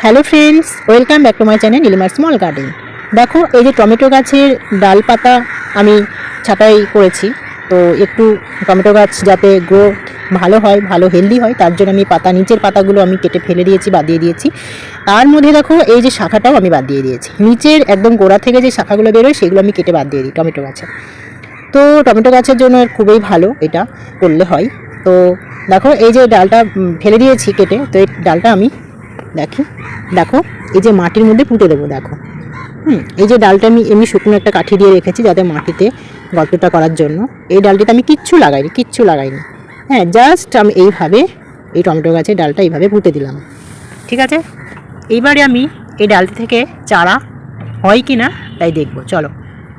Hello friends, welcome back to my channel নীলিমার small garden. দেখো, এই যে টমেটো গাছের ডাল পাতা আমি ছাঁটাই করেছি। তো একটু টমেটো গাছ যাতে গ্রোথ ভালো হয়, ভালো হেলদি হয়, তার জন্য আমি নিচের পাতাগুলো আমি কেটে ফেলে দিয়েছি, বাদ দিয়ে দিয়েছি। তার মধ্যে দেখো এই যে শাখাটাও আমি বাদ দিয়ে দিয়েছি। নিচের একদম গোড়া থেকে যে শাখাগুলো বেরোয় সেগুলো আমি কেটে বাদ দিয়ে দিই টমেটো গাছে। তো টমেটো গাছের জন্য খুবই ভালো এটা করলে হয়। তো দেখো এই যে ডালটা ফেলে দিয়েছি কেটে, তো এই ডালটা আমি দেখো এই যে মাটির মধ্যে পুঁতে দেবো। দেখো এই যে ডালটা আমি এমনি শুকনো একটা কাঠি দিয়ে রেখেছি যাতে মাটিতে গর্তটা করার জন্য। এই ডালটিতে আমি কিচ্ছু লাগাইনি। হ্যাঁ, জাস্ট আমি এইভাবে এই টমেটো গাছের ডালটা এইভাবে পুঁতে দিলাম। ঠিক আছে, এইবারে আমি এই ডালটি থেকে চারা হয় কি না তাই দেখবো, চলো।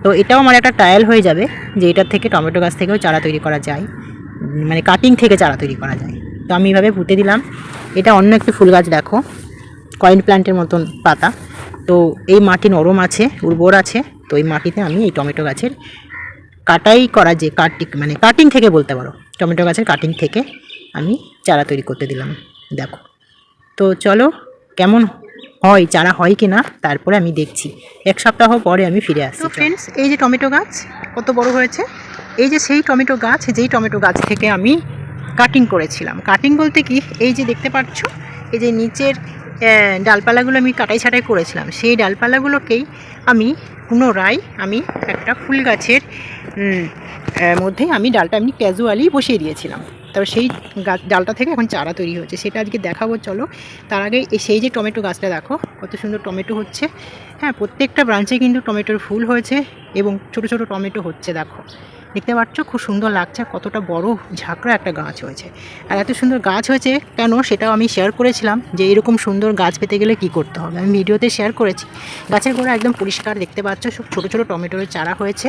তো এটাও আমার একটা ট্রায়াল হয়ে যাবে যে এটার থেকে টমেটো গাছ থেকেও চারা তৈরি করা যায়, মানে কাটিং থেকে চারা তৈরি করা যায়। তো আমি এইভাবে পুঁতে দিলাম। এটা অন্য একটি ফুল গাছ, দেখো কয়েন প্ল্যান্টের মতন পাতা। তো এই মাটি নরম আছে, উর্বর আছে। তো এই মাটিতে আমি এই টমেটো গাছের কাটাই করা যে কাটিং থেকে বলতে পারো, টমেটো গাছের কাটিং থেকে আমি চারা তৈরি করতে দিলাম। দেখো, তো চলো কেমন হয়, চারা হয় কি না তারপরে আমি দেখছি। এক সপ্তাহ পরে আমি ফিরে আসছি। তো ফ্রেন্ডস, এই যে টমেটো গাছ কত বড় হয়েছে। এই যে সেই টমেটো গাছ, যেই টমেটো গাছ থেকে আমি কাটিং করেছিলাম। কাটিং বলতে কি, এই যে দেখতে পাচ্ছ এই যে নিচের ডালপালাগুলো আমি কাটাই ছাঁটাই করেছিলাম, সেই ডালপালাগুলোকেই আমি পুনরায় একটা ফুল গাছের মধ্যে আমি ডালটা এমনি ক্যাজুয়ালি বসিয়ে দিয়েছিলাম। তারপর সেই ডালটা থেকে এখন চারা তৈরি হচ্ছে, সেটা আজকে দেখাবো। চলো, তার আগে সেই যে টমেটো গাছটা দেখো কত সুন্দর টমেটো হচ্ছে। হ্যাঁ, প্রত্যেকটা ব্রাঞ্চে কিন্তু টমেটোর ফুল হয়েছে এবং ছোট ছোট টমেটো হচ্ছে। দেখো, দেখতে পাচ্ছ খুব সুন্দর লাগছে, কতটা বড় ঝাঁকড়া একটা গাছ হয়েছে। আর এত সুন্দর গাছ হয়েছে কেন সেটাও আমি শেয়ার করেছিলাম, যে এরকম সুন্দর গাছ পেতে গেলে কি করতে হবে, আমি ভিডিওতে শেয়ার করেছি। গাছের গোড়া একদম পরিষ্কার, দেখতে পাচ্ছ সব ছোটো ছোটো টমেটোর চারা হয়েছে।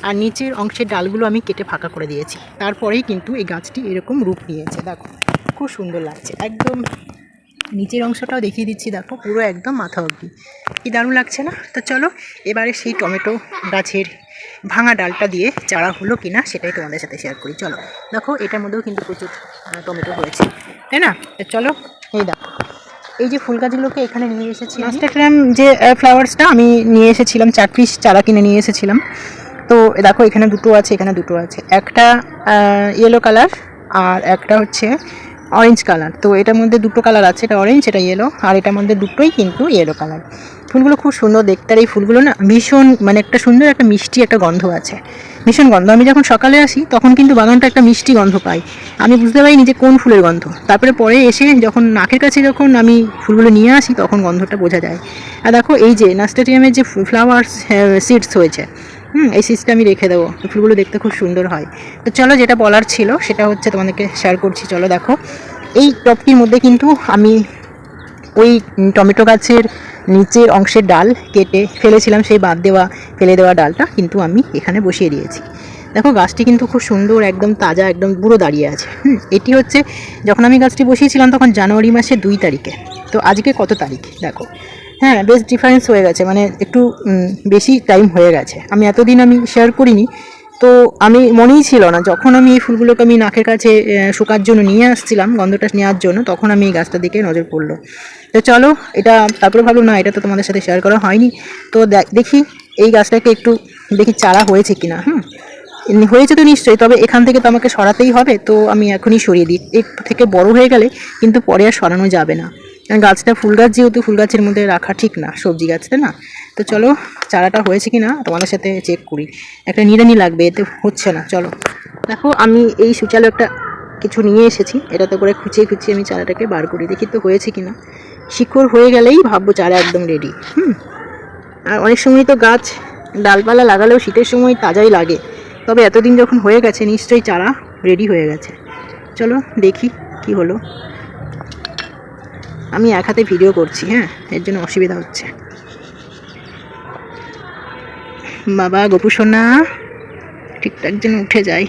আর নিচের অংশের ডালগুলো আমি কেটে ফাঁকা করে দিয়েছি। তারপরেই কিন্তু এই গাছটি এরকম রূপ নিয়েছে। দেখো, খুব সুন্দর লাগছে। একদম নিচের অংশটাও দেখিয়ে দিচ্ছি, দেখো পুরো একদম মাথা অবধি, কি দারুণ লাগছে না? তো চলো এবারে সেই টমেটো গাছের ভাঙা ডালটা দিয়ে চারা হলো কিনা সেটাই তোমাদের সাথে শেয়ার করি। চলো, দেখো এটার মধ্যেও কিন্তু প্রচুর টমেটো হয়েছে, তাই না? তো চলো, এই দেখো এই যে ফুল গাছগুলোকে এখানে নিয়ে এসেছি। ইনস্টাগ্রাম যে ফ্লাওয়ার্সটা আমি নিয়ে এসেছিলাম, 4 পিস চারা কিনে নিয়ে এসেছিলাম। তো দেখো এখানে দুটো আছে, এখানে দুটো আছে, একটা ইয়েলো কালার আর একটা হচ্ছে অরেঞ্জ কালার। তো এটার মধ্যে দুটো কালার আছে, এটা অরেঞ্জ, এটা ইয়েলো। আর এটার মধ্যে দুটোই কিন্তু ইয়েলো কালার। ফুলগুলো খুব সুন্দর দেখতে। আর এই ফুলগুলো না ভীষণ, মানে একটা সুন্দর একটা মিষ্টি একটা গন্ধ আছে, ভীষণ গন্ধ। আমি যখন সকালে আসি তখন কিন্তু বাগানটা একটা মিষ্টি গন্ধ পাই, আমি বুঝতে পারিনি যে কোন ফুলের গন্ধ। তারপরে পরে এসে যখন নাকের কাছে যখন আমি ফুলগুলো নিয়ে আসি তখন গন্ধটা বোঝা যায়। আর দেখো এই যে নার্সারিয়ামের যে ফ্লাওয়ার্স সিডস হয়েছে, এই সিডসটা আমি রেখে দেবো। ফুলগুলো দেখতে খুব সুন্দর হয়। তো চলো, যেটা বলার ছিল সেটা হচ্ছে তোমাদেরকে শেয়ার করছি। চলো দেখো, এই টবটির মধ্যে কিন্তু আমি ওই টমেটো গাছের নিচের অংশের ডাল কেটে ফেলেছিলাম, সেই ফেলে দেওয়া ডালটা কিন্তু আমি এখানে বসিয়ে দিয়েছি। দেখো গাছটি কিন্তু খুব সুন্দর, একদম তাজা, একদম পুরো দাঁড়িয়ে আছে। এটি হচ্ছে যখন আমি গাছটি বসিয়েছিলাম তখন জানুয়ারি মাসের 2 তারিখে। তো আজকে কত তারিখ দেখো। হ্যাঁ, বেশ ডিফারেন্স হয়ে গেছে, মানে একটু বেশি টাইম হয়ে গেছে। এতদিন আমি শেয়ার করিনি, তো আমি মনেই ছিল না। যখন আমি এই ফুলগুলোকে আমি নাকের কাছে শোকার জন্য নিয়ে আসছিলাম, গন্ধটা নেওয়ার জন্য, তখন আমি এই গাছটার দিকে নজর পড়লো। তো চলো, এটা তারপরে ভাবলো না, এটা তো তোমাদের সাথে শেয়ার করা হয়নি। তো দেখি এই গাছটাকে একটু দেখি চারা হয়েছে কিনা। হয়েছে তো নিশ্চয়ই, তবে এখান থেকে তো আমাকে সরাতেই হবে। তো আমি এখনই সরিয়ে দিই, এর থেকে বড় হয়ে গেলে কিন্তু পরে আর সরানো যাবে না। গাছটা ফুল গাছ, যেহেতু ফুল গাছের মধ্যে রাখা ঠিক না, সবজি গাছটা না। তো চলো চারাটা হয়েছে কি না তোমাদের সাথে চেক করি। একটা নিড়ানি লাগবে, এতে হচ্ছে না। চলো দেখো, আমি এই সুচালো একটা কিছু নিয়ে এসেছি, এটাতে করে খুঁচিয়ে আমি চারাটাকে বার করি, দেখি তো হয়েছে কি না। শিকড় হয়ে গেলেই ভাববো চারা একদম রেডি। আর অনেক সময় তো গাছ ডালপালা লাগালেও শীতের সময় তাজাই লাগে, তবে এতদিন যখন হয়ে গেছে নিশ্চয়ই চারা রেডি হয়ে গেছে। চলো দেখি কি হলো। আমি এক হাতে ভিডিও করছি, হ্যাঁ, এর জন্য অসুবিধা হচ্ছে। বাবা গোপু সোনা ঠিকঠাক যেন উঠে যায়।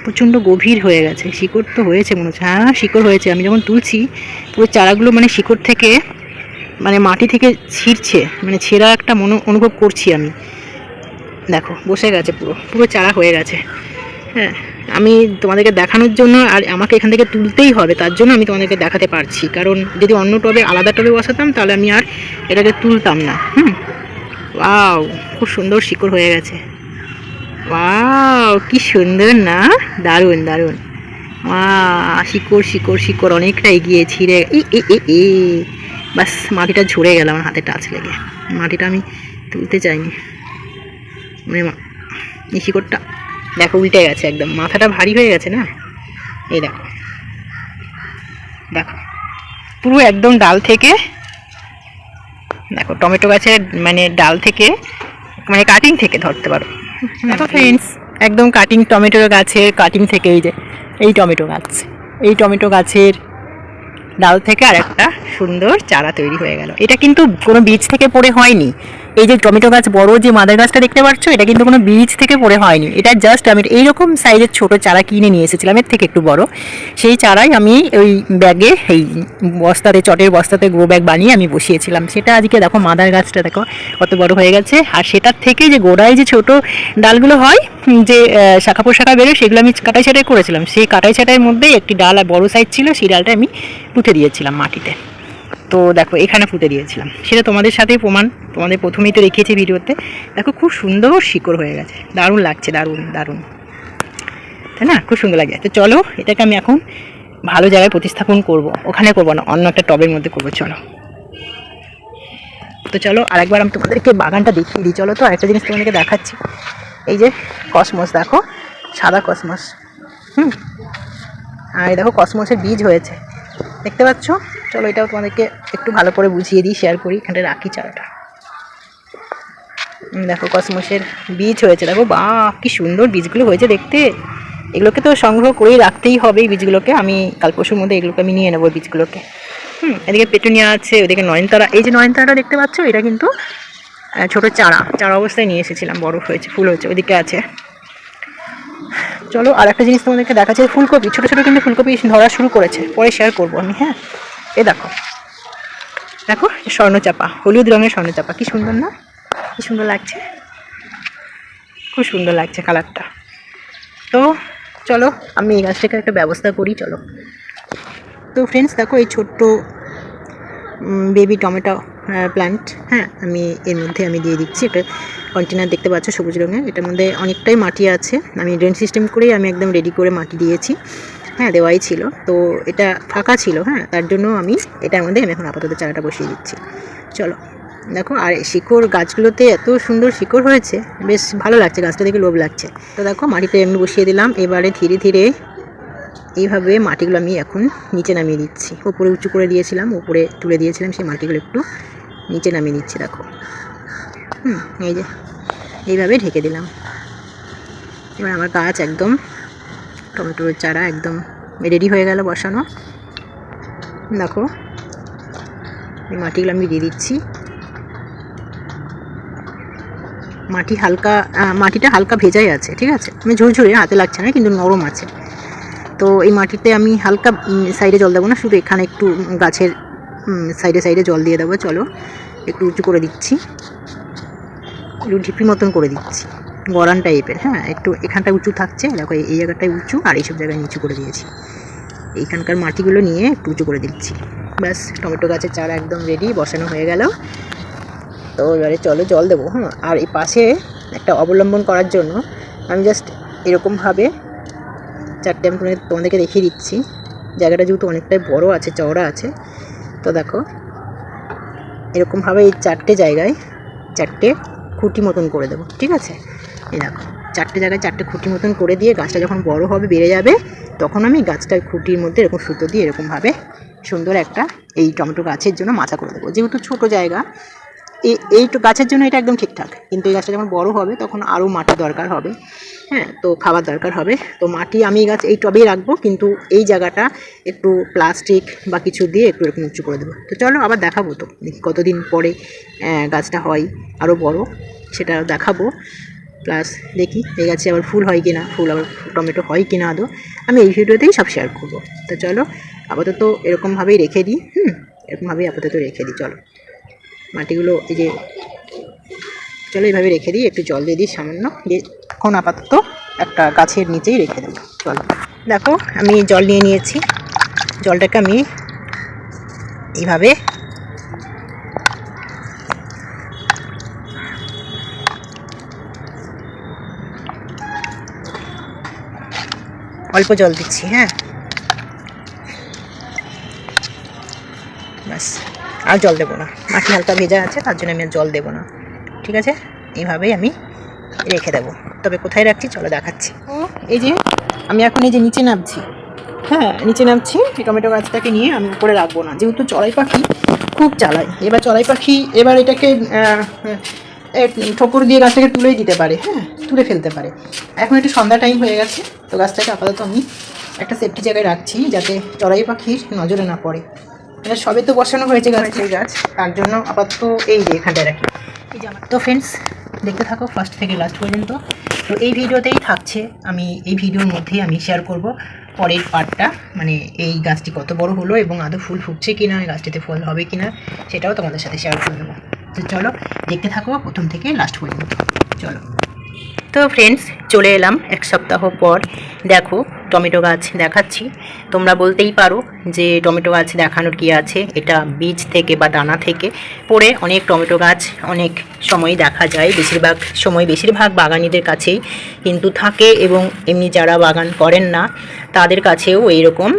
প্রচণ্ড গভীর হয়ে গেছে, শিকড় তো হয়েছে মনে হচ্ছে। হ্যাঁ, শিকড় হয়েছে। আমি যখন তুলছি পুরো চারাগুলো মানে শিকড় থেকে, মানে মাটি থেকে ছিঁড়ছে, মানে ছেঁড়া একটা অনুভব করছি আমি। দেখো বসে গেছে, পুরো চারা হয়ে গেছে। হ্যাঁ, আমি তোমাদেরকে দেখানোর জন্য আর আমাকে এখান থেকে তুলতেই হবে, তার জন্য আমি তোমাদেরকে দেখাতে পারছি। কারণ যদি অন্য টবে আলাদা টবে বসাতাম তাহলে আমি আর এটাকে তুলতাম না। ওয়াও, খুব সুন্দর শিকড় হয়ে গেছে। ওয়াও, কি সুন্দর না, দারুণ দারুণ। শিকড় শিকড় শিকড় অনেকটা এগিয়ে ছিঁড়ে এ বাস মাটিটা ঝরে গেল আমার হাতে টাচ লেগে। মাটিটা আমি তুলতে চাইনি, মানে এই শিকড়টা দেখো উল্টে গেছে একদম, মাথাটা ভারী হয়ে গেছে না। এই দেখো দেখো পুরো একদম ডাল থেকে, দেখো টমেটো গাছের মানে ডাল থেকে, মানে কাটিং থেকে ধরতে পারো। দেখো ফ্রেন্ডস, একদম কাটিং টমেটোর গাছের কাটিং থেকে এই টমেটো গাছ, এই টমেটো গাছের ডাল থেকে আর একটা সুন্দর চারা তৈরি হয়ে গেল। এটা কিন্তু কোনো বীজ থেকে পড়ে হয়নি। এই যে টমেটো গাছ বড় যে মাদার গাছটা দেখতে পাচ্ছ, এটা কিন্তু কোনো বীজ থেকে পড়ে হয়নি। এটা জাস্ট আমি এইরকম সাইজের ছোট চারা কিনে নিয়ে এসেছিলাম, এর থেকে একটু বড়। সেই চারাই আমি ওই ব্যাগে, এই বস্তাতে, চটের বস্তাতে গ্রো ব্যাগ বানিয়ে আমি বসিয়েছিলাম। সেটা আজকে দেখো মাদার গাছটা দেখো কত বড় হয়ে গেছে। আর সেটার থেকে যে গোড়ায় যে ছোট ডালগুলো হয়, যে শাখা পোশাখা বেরোয়, সেগুলো আমি কাটাই ছাটাই করেছিলাম। সেই কাটাই ছাটাইয়ের মধ্যেই একটি ডাল আর বড় সাইজ ছিল, সেই ডালটা আমি পুঁতে দিয়েছিলাম মাটিতে। তো দেখো এখানে পুঁতে দিয়েছিলাম, সেটা তোমাদের সাথেই প্রমাণ, তোমাদের প্রথমেই তো রেখেছি ভিডিওতে। দেখো খুব সুন্দর শিকড় হয়ে গেছে, দারুণ লাগছে, দারুণ দারুণ, তাই না? খুব সুন্দর লাগে। তো চলো এটাকে আমি এখন ভালো জায়গায় প্রতিস্থাপন করব, ওখানে করবো না, অন্য একটা টবের মধ্যে করবো। চলো তো চলো আরেকবার আমি তোমাদেরকে বাগানটা দেখিয়ে দিই। চলো তো আরেকটা জিনিস তোমাদেরকে দেখাচ্ছি। এই যে কসমস, দেখো সাদা কসমস, আর দেখো কসমসের বীজ হয়েছে, দেখতে পাচ্ছ? চলো এটাও তোমাদেরকে একটু ভালো করে বুঝিয়ে দিই, শেয়ার করি। এখানটা রাখি চারাটা, দেখো কসমসের বীজ হয়েছে। দেখো কি সুন্দর বীজগুলো হয়েছে দেখতে। এগুলোকে তো সংগ্রহ করেই রাখতেই হবে, এই বীজগুলোকে। আমি কাল পরশুর মধ্যে এগুলোকে আমি নিয়ে নেবো বীজগুলোকে। এদিকে পেটুনিয়া আছে, ওদিকে নয়নতারা। এই যে নয়নতারাটা দেখতে পাচ্ছ, এটা কিন্তু ছোটো চারা অবস্থায় নিয়ে এসেছিলাম, বড় হয়েছে, ফুল হয়েছে, ওইদিকে আছে। চলো আর একটা জিনিস তোমাদেরকে দেখাচ্ছে, ফুলকপি, ছোটো ছোটো কিন্তু ফুলকপি ধরা শুরু করেছে, পরে শেয়ার করবো আমি। এ দেখো দেখো স্বর্ণচাপা, হলুদ রঙের স্বর্ণচাপা, কি সুন্দর না? কি সুন্দর লাগছে, খুব সুন্দর লাগছে কালারটা। তো চলো আমি এই গাছটাকে একটা ব্যবস্থা করি। চলো তো ফ্রেন্ডস, দেখো এই ছোট্ট বেবি টমেটো প্ল্যান্ট, আমি এর মধ্যে আমি দিয়ে দিচ্ছি একটা কন্টেনার, দেখতে পাচ্ছ সবুজ রঙের। এটার মধ্যে অনেকটাই মাটি আছে, আমি ড্রেন সিস্টেম করেই আমি একদম রেডি করে মাটি দিয়েছি। দেওয়াই ছিল, তো এটা ফাঁকা ছিল, তার জন্য আমি এটার মধ্যে আমি এখন আপাতত চারাটা বসিয়ে দিচ্ছি। চলো দেখো, আর শিকড় গাছগুলোতে এত সুন্দর শিকড় হয়েছে, বেশ ভালো লাগছে, গাছটা দেখে লোভ লাগছে। তো দেখো মাটিতে এমনি বসিয়ে দিলাম। এবারে ধীরে ধীরে এইভাবে মাটিগুলো আমি এখন নিচে নামিয়ে দিচ্ছি। উপরে উঁচু করে দিয়েছিলাম, উপরে তুলে দিয়েছিলাম, সেই মাটিগুলো একটু নিচে নামিয়ে দিচ্ছি। দেখো এই যে এইভাবে ঢেকে দিলাম। এবার আমার গাছ একদম, টমেটোর চারা একদম রেডি হয়ে গেল বসানো। দেখো এই মাটিগুলো আমি দিয়ে দিচ্ছি। মাটিটা হালকা ভেজাই আছে, ঠিক আছে? আমি ঝুরঝুরে, হাতে লাগছে না, কিন্তু নরম আছে। তো এই মাটিতে আমি হালকা সাইডে জল দেবো না, শুধু এখানে একটু গাছের সাইডে সাইডে জল দিয়ে দেবো। চলো একটু উঁচু করে দিচ্ছি, একটু ঢিপি মতন করে দিচ্ছি, গড়ান টাইপের। একটু এখানটায় উঁচু থাকছে, দেখো এই জায়গাটায় উঁচু, আর এইসব জায়গায় নিচু করে দিয়েছি। এইখানকার মাটিগুলো নিয়ে একটু উঁচু করে দিচ্ছি। ব্যাস, টমেটো গাছের চারা একদম রেডি, বসানো হয়ে গেল। তো এবারে চলো জল দেবো। আর এই পাশে একটা অবলম্বন করার জন্য আমি জাস্ট এরকমভাবে চারটে, আমি তোমাদেরকে দেখিয়ে দিচ্ছি। জায়গাটা যেহেতু অনেকটাই বড় আছে, চওড়া আছে, তো দেখো এরকমভাবে এই চারটে জায়গায় চারটে খুঁটি মতন করে দেবো, ঠিক আছে? এই দেখো চারটে জায়গায় চারটে খুঁটি মতন করে দিয়ে, গাছটা যখন বড় হবে, বেড়ে যাবে, তখন আমি গাছটার খুঁটির মধ্যে এরকম সুতো দিয়ে এরকমভাবে সুন্দর একটা এই টমেটো গাছের জন্য মাচা করে দেবো। যেহেতু ছোটো জায়গা, এই গাছের জন্য এটা একদম ঠিকঠাক, কিন্তু এই গাছটা যখন বড় হবে তখন আরও মাটি দরকার হবে, তো খাবার দরকার হবে। তো মাটি আমি এই টবেই রাখবো, কিন্তু এই জায়গাটা একটু প্লাস্টিক বা কিছু দিয়ে একটু এরকম উঁচু করে দেবো। তো চলো আবার দেখাবো, তো কতদিন পরে গাছটা হয় আরও বড়, সেটা দেখাবো। প্লাস দেখি এই গাছে আবার ফুল হয় কি না, ফুল আবার টমেটো হয় কি না আদৌ, আমি এই ভিডিওতেই সব শেয়ার করবো। তো চলো আপাতত এরকমভাবেই রেখে দিই, এরকমভাবেই আপাতত রেখে দিই। চলো মাটিগুলো এই যে, চলো এইভাবে রেখে দিই, একটু জল দিয়ে দিই সামান্য, দিয়ে এখন আপাতত একটা গাছের নিচেই রেখে দেবো। চলো দেখো আমি জল নিয়ে নিয়েছি, জলটাকে আমি এইভাবে অল্প জল দিচ্ছি। হ্যাঁ ব্যাস, আর জল দেবো না, মাটি হালকা ভেজা আছে তার জন্য আমি আর জল দেবো না। ঠিক আছে, এইভাবেই আমি রেখে দেবো। তবে কোথায় রাখছি চলো দেখাচ্ছি। ও এই যে আমি এখন এই যে নিচে নামছি, হ্যাঁ নিচে নামছি। এই টমেটো গাছটাকে নিয়ে আমি উপরে রাখবো না, যেহেতু চড়াই পাখি খুব চালায়। এবার চড়াই পাখি এবার এটাকে ঠোকর দিয়ে গাছটাকে তুলেই দিতে পারে, হ্যাঁ তুলে ফেলতে পারে। এখন একটু সন্ধ্যা টাইম হয়ে গেছে, তো গাছটাকে আপাতত আমি একটা সেফটি জায়গায় রাখছি যাতে চড়াই পাখির নজরে না পড়ে। এটা সবে তো বসানো হয়েছে গাছ, তার জন্য আপাতত এই যে এখানটায় রাখি। এই যে তো ফ্রেন্ডস দেখতে থাকো ফার্স্ট থেকে লাস্ট পর্যন্ত। তো এই ভিডিওতেই থাকছে, আমি এই ভিডিওর মধ্যেই আমি শেয়ার করব পরের পার্টটা, মানে এই গাছটি কত বড় হলো এবং আদৌ ফুল ফুটছে কিনা, এই গাছটিতে ফল হবে কিনা সেটাও তোমাদের সাথে শেয়ার করে দেবো। তো চলো দেখতে থাকো প্রথম থেকে লাস্ট পর্যন্ত। চলো তো ফ্রেন্ডস চলে এলাম এক সপ্তাহ পর। দেখো টমেটো গাছ দেখাচ্ছি। তোমরা বলতেই পারো যে টমেটো গাছ দেখানোর কী আছে, এটা বীজ থেকে বা দানা থেকে পড়ে অনেক টমেটো গাছ অনেক সময় দেখা যায়, বেশিরভাগ বাগানিদের কাছেই কিন্তু থাকে, এবং এমনি যারা বাগান করেন না তাদের কাছেও এইরকম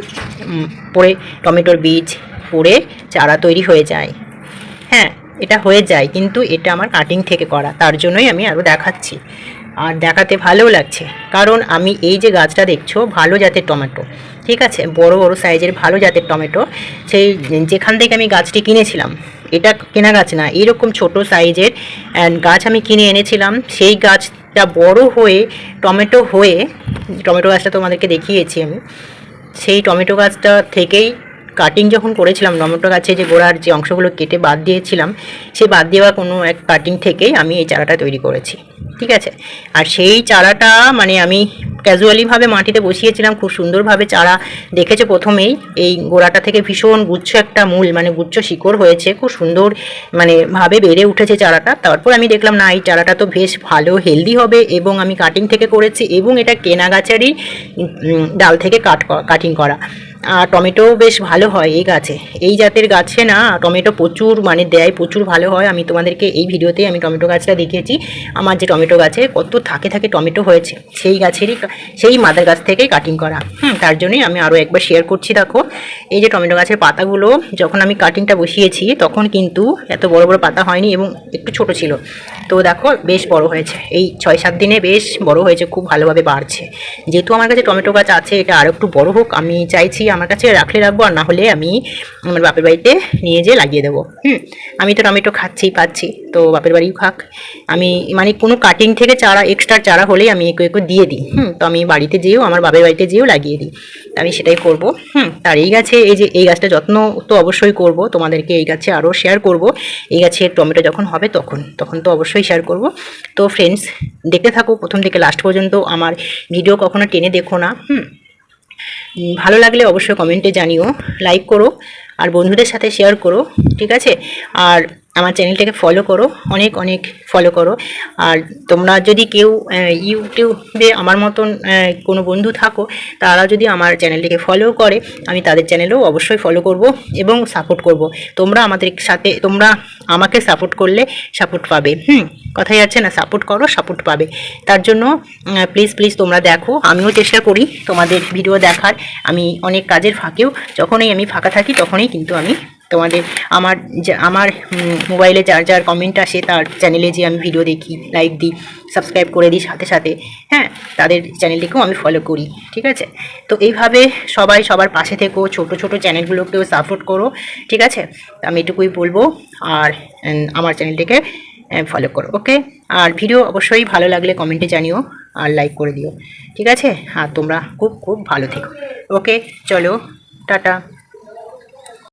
পড়ে টমেটোর বীজ পড়ে চারা তৈরি হয়ে যায়। হ্যাঁ এটা হয়ে যায়, কিন্তু এটা আমার কাটিং থেকে করা, তার জন্যই আমি আরও দেখাচ্ছি। আর দেখাতে ভালোও লাগছে, কারণ আমি এই যে গাছটা দেখছো ভালো জাতের টমেটো, ঠিক আছে, বড় বড় সাইজের ভালো জাতের টমেটো। সেই যেখান থেকে আমি গাছটি কিনেছিলাম, এটা কেনা গাছ না, এইরকম ছোট সাইজের গাছ আমি কিনে এনেছিলাম। সেই গাছটা বড় হয়ে টমেটো গাছটা তোমাদেরকে দেখিয়েছি আমি। সেই টমেটো গাছটা থেকেই কাটিং যখন করেছিলাম, টমেটো গাছে যে গোড়ার যে অংশগুলো কেটে বাদ দিয়েছিলাম, সেই বাদ দেওয়া কোনো এক কাটিং থেকেই আমি এই চারাটা তৈরি করেছি। ঠিক আছে, আর সেই চারাটা মানে আমি ক্যাজুয়ালিভাবে মাটিতে বসিয়েছিলাম, খুব সুন্দরভাবে চারা দেখেছে প্রথমেই। এই গোড়াটা থেকে ভীষণ গুচ্ছ একটা মূল, মানে গুচ্ছ শিকড় হয়েছে, খুব সুন্দর মানে ভাবে বেড়ে উঠেছে চারাটা। তারপর আমি দেখলাম না, এই চারাটা তো বেশ ভালো হেলদি হবে, এবং আমি কাটিং থেকে করেছি, এবং এটা কেনা গাছেরই ডাল থেকে কাটিং করা। আর টমেটো বেশ ভালো হয় এই গাছে, এই জাতের গাছে না টমেটো প্রচুর মানে দেয়, প্রচুর ভালো হয়। আমি তোমাদেরকে এই ভিডিওতেই আমি টমেটো গাছটা দেখিয়েছি, আমার যে টমেটো গাছে কত থাকে টমেটো হয়েছে, সেই মাদার গাছ থেকেই কাটিং করা। তার জন্যই আমি আরও একবার শেয়ার করছি। দেখো এই যে টমেটো গাছের পাতাগুলো যখন আমি কাটিংটা বসিয়েছি তখন কিন্তু এত বড় বড় পাতা হয়নি এবং একটু ছোট ছিল, তো দেখো বেশ বড় হয়েছে, এই 6-7 দিনে বেশ বড় হয়েছে, খুব ভালোভাবে বাড়ছে। যেহেতু আমার কাছে টমেটো গাছ আছে, এটা আরও একটু বড় হোক, আমি চাইছি আমার কাছে রাখবো, আর না হলে আমি আমার বাপের বাড়িতে নিয়ে যেয়ে লাগিয়ে দেবো। আমি তো টমেটো পাচ্ছি, তো বাপের বাড়িও খাক। আমি মানে কোনো কাটিং থেকে চারা, এক্সট্রা চারা হলেই আমি একটু দিয়ে দিই। তো আমি বাড়িতে যেয়েও, আমার বাপের বাড়িতে যেয়েও লাগিয়ে দিই, আমি সেটাই করব। আর এই গাছে এই গাছটা যত্ন তো অবশ্যই করব, তোমাদেরকে এই গাছে আরও শেয়ার করব। এই গাছের টমেটো যখন হবে তখন তো অবশ্যই শেয়ার করব। তো ফ্রেন্ডস দেখতে থাকো প্রথম থেকে লাস্ট পর্যন্ত, আমার ভিডিও কখনো টেনে দেখো না। ভালো লাগলে অবশ্যই কমেন্টে জানিও, লাইক করো, আর বন্ধুদের সাথে শেয়ার করো, ঠিক আছে। আর আমার চ্যানেলটাকে ফলো করো, অনেক ফলো করো। আর তোমরা যদি কেউ ইউটিউবে আমার মতন কোনো বন্ধু থাকো, তারা যদি আমার চ্যানেলটিকে ফলো করে, আমি তাদের চ্যানেলেও অবশ্যই ফলো করব এবং সাপোর্ট করব। তোমরা আমাকে সাপোর্ট করলে সাপোর্ট পাবে। কথাই আছে না, সাপোর্ট করো সাপোর্ট পাবে। তার জন্য প্লিজ তোমরা দেখো, আমিও চেষ্টা করি তোমাদের ভিডিও দেখার। আমি অনেক কাজের ফাঁকেও যখনই আমি ফাঁকা থাকি তখনই কিন্তু আমি তোমাদের আমার মোবাইলে যার কমেন্ট আসে তার চ্যানেলে যে আমি ভিডিও দেখি, লাইক দিই, সাবস্ক্রাইব করে দিই সাথে সাথে, তাদের চ্যানেলটিকেও আমি ফলো করি, ঠিক আছে। তো এইভাবে সবাই সবার পাশে থেকো, ছোট চ্যানেলগুলোকেও সাপোর্ট করো, ঠিক আছে। আমি এটুকুই বলবো, আর আমার চ্যানেলটিকে ফলো করো, ওকে। আর ভিডিও অবশ্যই ভালো লাগলে কমেন্টে জানিও আর লাইক করে দিও, ঠিক আছে। আর তোমরা খুব ভালো থেকো, ওকে। চলো টাটা।